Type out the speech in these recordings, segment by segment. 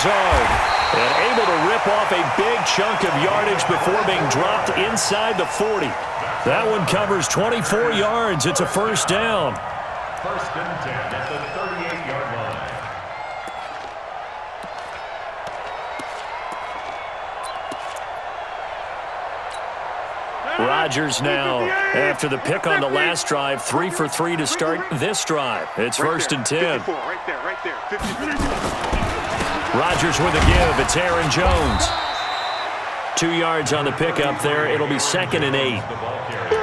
Lazard. And able to rip off a big chunk of yardage before being dropped inside the 40. That one covers 24 yards. It's a first down. First and 10 at the 38-yard line. Rodgers now, after the pick on the last drive, 3 for 3 to start this drive. It's first and 10. Right there. 54. Rodgers with a give. It's Aaron Jones. 2 yards on the pickup there. It'll be second and 8.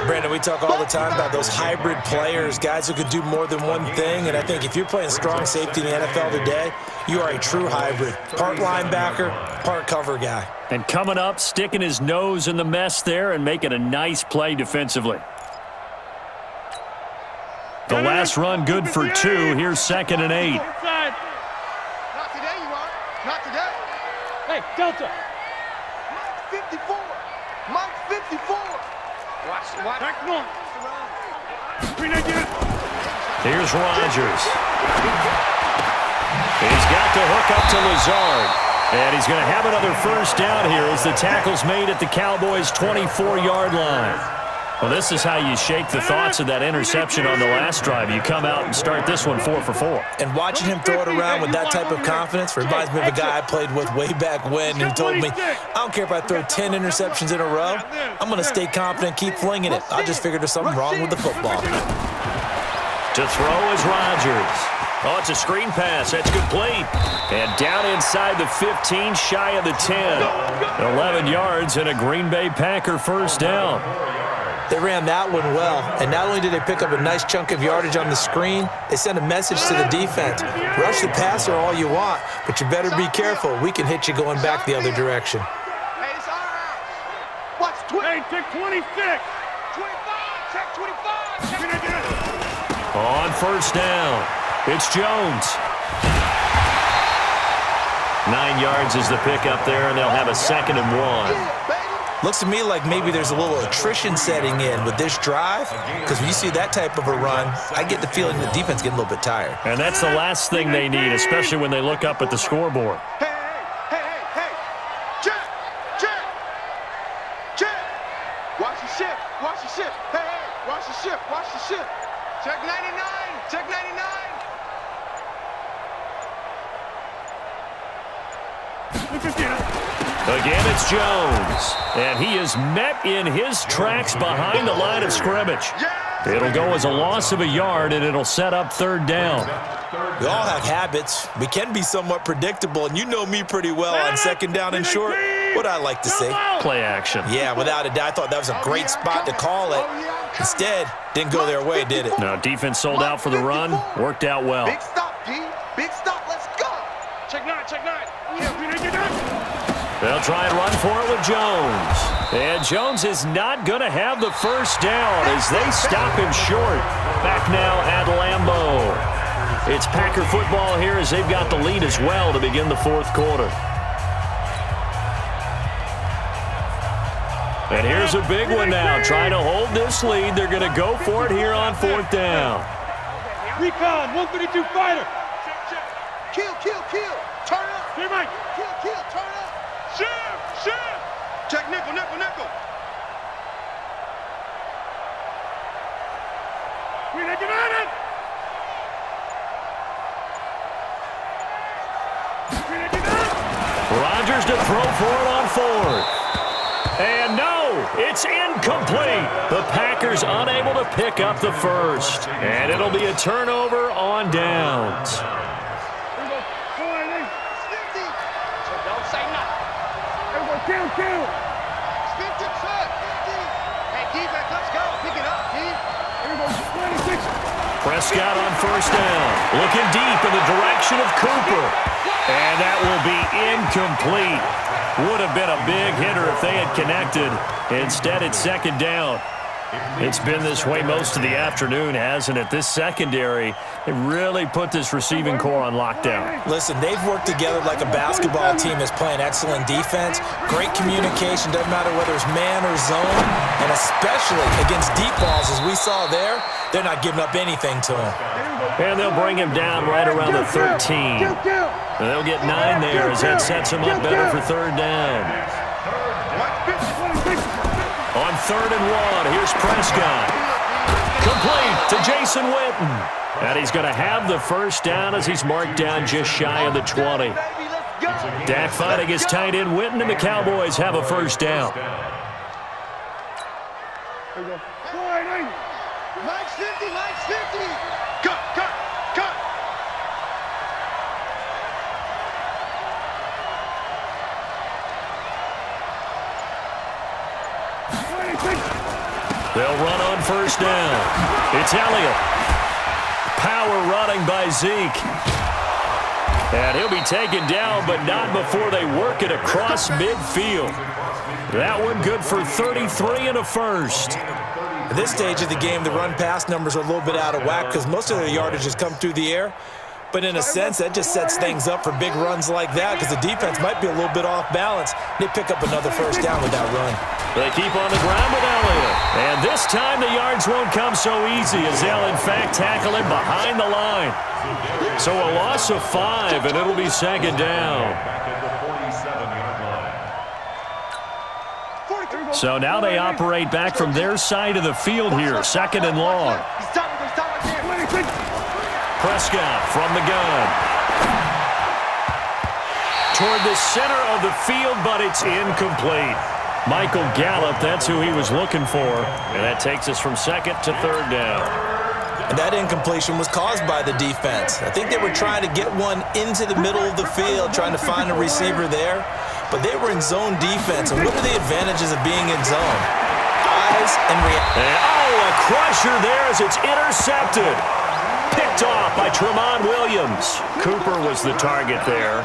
Brandon, we talk all the time about those hybrid players, guys who can do more than one thing. And I think if you're playing strong safety in the NFL today, you are a true hybrid. Part linebacker, part cover guy. And coming up, sticking his nose in the mess there and making a nice play defensively. The last run good for 2. Here's second and 8. Not today, you are. Not today. Hey, Delta. Mike 54. Mike 54. Watch. Back one. Here's Rodgers. He's got to hook up to Lazard. And he's going to have another first down here as the tackle's made at the Cowboys' 24-yard line. Well, this is how you shake the thoughts of that interception on the last drive. You come out and start this one 4 for 4. And watching him throw it around with that type of confidence reminds me of a guy I played with way back when who told me, I don't care if I throw 10 interceptions in a row, I'm going to stay confident, keep flinging it. I just figured there's something wrong with the football. To throw is Rodgers. Oh, it's a screen pass. That's complete. And down inside the 15, shy of the 10. 11 yards and a Green Bay Packer first down. They ran that one well, and not only did they pick up a nice chunk of yardage on the screen, they sent a message to the defense. Rush the passer all you want, but you better be careful. We can hit you going back the other direction. Hey, it's our house. Watch 20. Hey, check 26. 25. Check 25. On first down, it's Jones. 9 yards is the pickup there, and they'll have a second and 1. Looks to me like maybe there's a little attrition setting in with this drive, because when you see that type of a run, I get the feeling the defense getting a little bit tired. And that's the last thing they need, especially when they look up at the scoreboard. Hey. Check. Watch the shift. Hey. Watch the shift. Check 99. Check 99. Again, it's Jones. And he is met in his tracks behind the line of scrimmage. It'll go as a loss of a yard, and it'll set up third down. We all have habits. We can be somewhat predictable, and you know me pretty well on second down and short. What I like to say. Play action. Yeah, without a doubt. I thought that was a great spot to call it. Instead, didn't go their way, did it? Now, defense sold out for the run. Worked out well. Big stop, D. Big stop. Let's go. Check 9. They'll try and run for it with Jones. And Jones is not going to have the first down as they stop him short. Back now at Lambeau. It's Packer football here as they've got the lead as well to begin the fourth quarter. And here's a big one now. Trying to hold this lead. They're going to go for it here on fourth down. Recon, 132 fighter. Kill. Turn up. Here, Mike. Kill. Turn up. Shift. Check nickel. We're not getting on it. Rodgers to throw for it on fourth. And no, it's incomplete. The Packers unable to pick up the first. And it'll be a turnover on downs. Don't say nothing. Kill. 50. Hey, defense, let's go. Pick it up, D. 26. Prescott on first down. Looking deep in the direction of Cooper. And that will be incomplete. Would have been a big hitter if they had connected. Instead, it's second down. It's been this way most of the afternoon, hasn't it? This secondary, it really put this receiving core on lockdown. Listen, they've worked together like a basketball team that's playing excellent defense. Great communication, doesn't matter whether it's man or zone. And especially against deep balls, as we saw there, they're not giving up anything to them. And they'll bring him down right around the 13. And they'll get 9 there as that sets him up better for third down. On 3rd and 1, here's Prescott. Complete to Jason Witten. And he's going to have the first down as he's marked down just shy of the 20. Dak finding his tight end Witten, and the Cowboys have a first down. Mike's 50, Mike's 50. Cut, cut, cut. They'll run on first down. It's Elliott. Power running by Zeke. And he'll be taken down, but not before they work it across midfield. That one good for 33 and a first. At this stage of the game, the run-pass numbers are a little bit out of whack because most of their yardage has come through the air. But in a sense, that just sets things up for big runs like that because the defense might be a little bit off balance. They pick up another first down with that run. They keep on the ground with Elliott. And this time the yards won't come so easy as they'll, in fact, tackle him behind the line. So a loss of 5, and it'll be second down. So now they operate back from their side of the field here, 2nd and long. Prescott from the gun. Toward the center of the field, but it's incomplete. Michael Gallup, that's who he was looking for. And that takes us from 2nd to 3rd down. And that incompletion was caused by the defense. I think they were trying to get one into the middle of the field, trying to find a receiver there. But they were in zone defense. And what are the advantages of being in zone? Eyes and reaction. Oh, a crusher there as it's intercepted. Picked off by Tramon Williams. Cooper was the target there.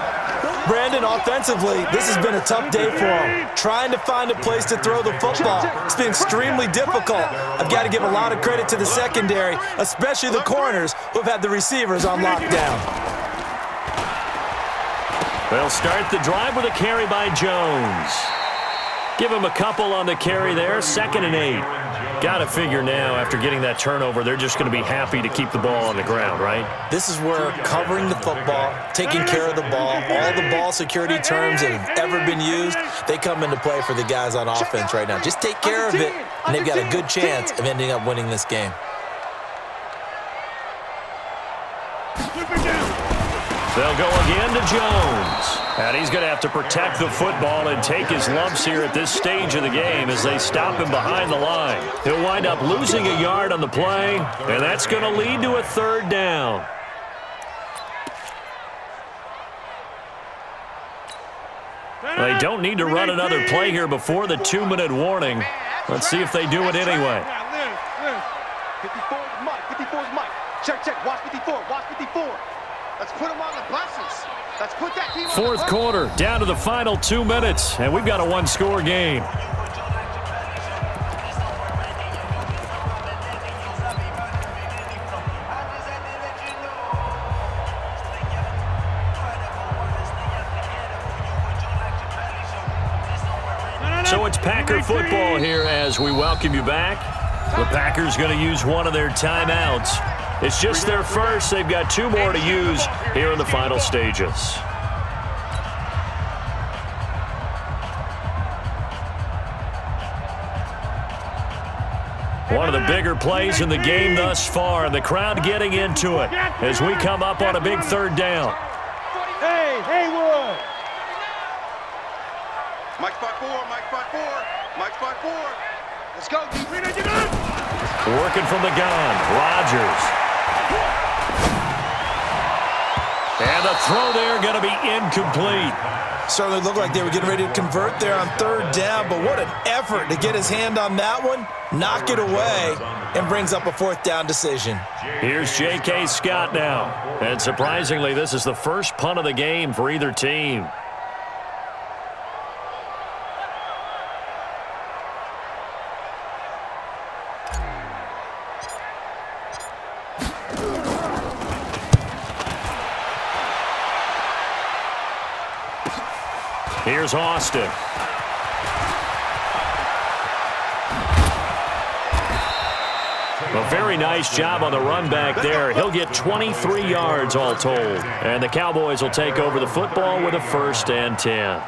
Brandon, offensively, this has been a tough day for him. Trying to find a place to throw the football. It's been extremely difficult. I've got to give a lot of credit to the secondary, especially the corners who have had the receivers on lockdown. They'll start the drive with a carry by Jones. Give him a couple on the carry there, 2nd and 8. Got to figure now, after getting that turnover, they're just going to be happy to keep the ball on the ground, right? This is where covering the football, taking care of the ball, all the ball security terms that have ever been used, they come into play for the guys on offense right now. Just take care of it, and they've got a good chance of ending up winning this game. They'll go again to Jones. And he's going to have to protect the football and take his lumps here at this stage of the game as they stop him behind the line. He'll wind up losing a yard on the play, and that's going to lead to a 3rd down. They don't need to run another play here before the 2-minute warning. Let's see if they do it anyway. 54 is Mike. 54 is Mike. Check, check. Watch 54. Watch 54. Let's put him on the buses. Let's put that team on the buses. 4th quarter, down to the final 2 minutes, and we've got a 1-score game. So it's Packer football here as we welcome you back. The Packers going to use one of their timeouts. It's just their first. They've got 2 more to use here in the final stages. One of the bigger plays in the game thus far, and the crowd getting into it as we come up on a big 3rd down. Hey, Haywood! Mike 5-4, Mike 5-4, Mike 5-4. Let's go, D. Working from the gun, Rodgers. And the throw there going to be incomplete. Certainly looked like they were getting ready to convert there on 3rd down, but what an effort to get his hand on that one, knock it away, and brings up a 4th down decision. Here's J.K. Scott now. And surprisingly, this is the first punt of the game for either team. Here's Austin. A very nice job on the run back there. He'll get 23 yards all told. And the Cowboys will take over the football with a 1st and 10.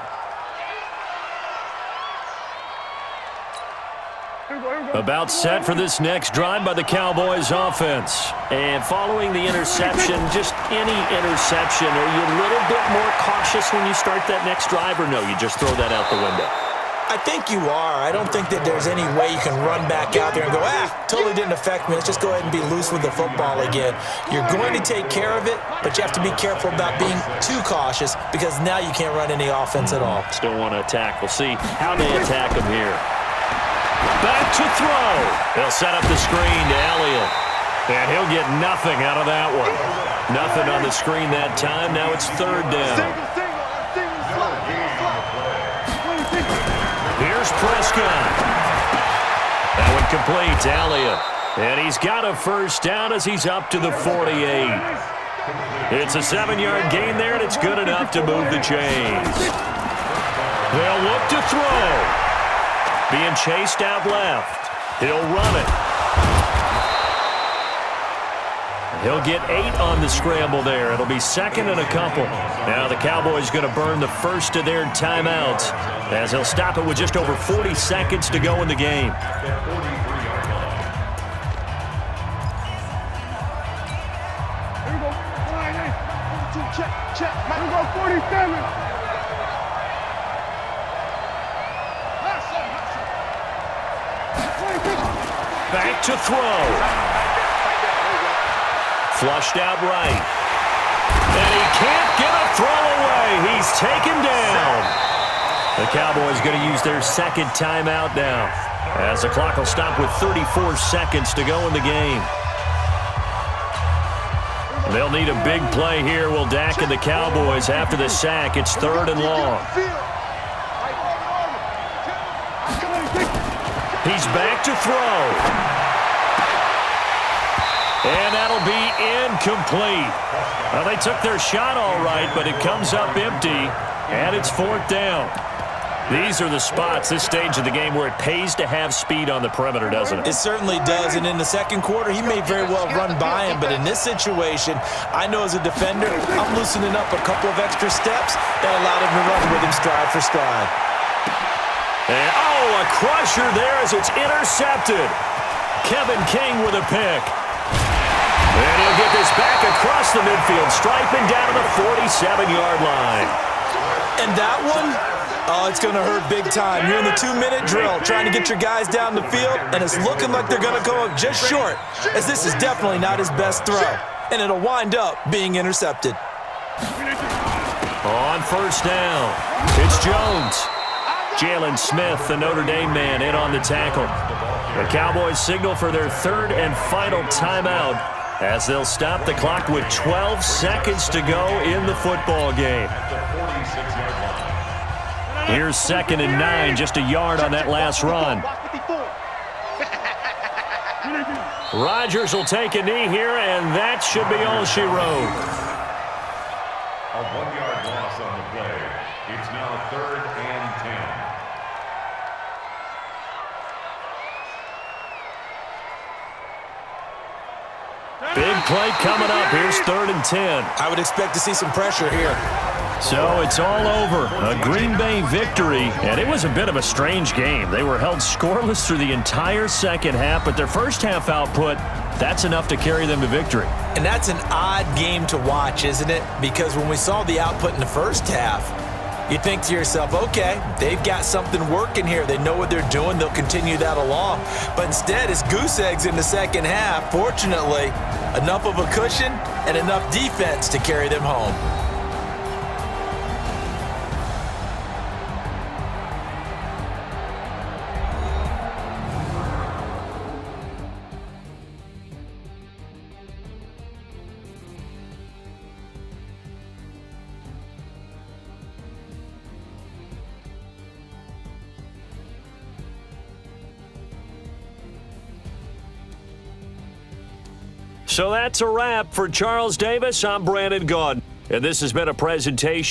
About set for this next drive by the Cowboys offense. And following the interception, just any interception, are you a little bit more cautious when you start that next drive, or no, you just throw that out the window? I think you are. I don't think that there's any way you can run back out there and go, totally didn't affect me. Let's just go ahead and be loose with the football again. You're going to take care of it, but you have to be careful about being too cautious because now you can't run any offense at all. Still want to attack. We'll see how they attack him here. Back to throw. They'll set up the screen to Elliott. And he'll get nothing out of that one. Nothing on the screen that time. Now it's 3rd down. Here's Prescott. That one complete to Elliott. And he's got a 1st down as he's up to the 48. It's a 7-yard gain there, and it's good enough to move the chains. They'll look to throw. Being chased out left. He'll run it. He'll get 8 on the scramble there. It'll be 2nd and a couple. Now the Cowboys going to burn the first of their timeouts as he'll stop it with just over 40 seconds to go in the game. Check. Here we go, 47. Back to throw. Flushed out right. And he can't get a throw away. He's taken down. The Cowboys going to use their 2nd timeout now as the clock will stop with 34 seconds to go in the game. They'll need a big play here. Will Dak and the Cowboys after the sack. It's 3rd and long. He's back to throw. And that'll be incomplete. Well, they took their shot all right, but it comes up empty, and it's 4th down. These are the spots, this stage of the game, where it pays to have speed on the perimeter, doesn't it? It certainly does, and in the 2nd quarter, he may very well run by him, but in this situation, I know as a defender, I'm loosening up a couple of extra steps that allowed him to run with him stride for stride. And, a crusher there as it's intercepted. Kevin King with a pick. And he'll get this back across the midfield, striping down to the 47-yard line. And that one, it's going to hurt big time. You're in the 2-minute drill trying to get your guys down the field, and it's looking like they're going to go up just short, as this is definitely not his best throw. And it'll wind up being intercepted. On 1st down, it's Jones. Jalen Smith, the Notre Dame man, in on the tackle. The Cowboys signal for their 3rd and final timeout as they'll stop the clock with 12 seconds to go in the football game. Here's 2nd and 9, just a yard on that last run. Rodgers will take a knee here, and that should be all she wrote. A 1-yard loss on the play. It's now 3rd and 10. Big play coming up. Here's 3rd and 10. I would expect to see some pressure here. So it's all over. A Green Bay victory, and it was a bit of a strange game. They were held scoreless through the entire 2nd half, but their 1st half output, that's enough to carry them to victory. And that's an odd game to watch, isn't it? Because when we saw the output in the 1st half, you think to yourself, okay, they've got something working here. They know what they're doing. They'll continue that along. But instead, it's goose eggs in the 2nd half. Fortunately, enough of a cushion and enough defense to carry them home. So that's a wrap for Charles Davis. I'm Brandon Gaudin, and this has been a presentation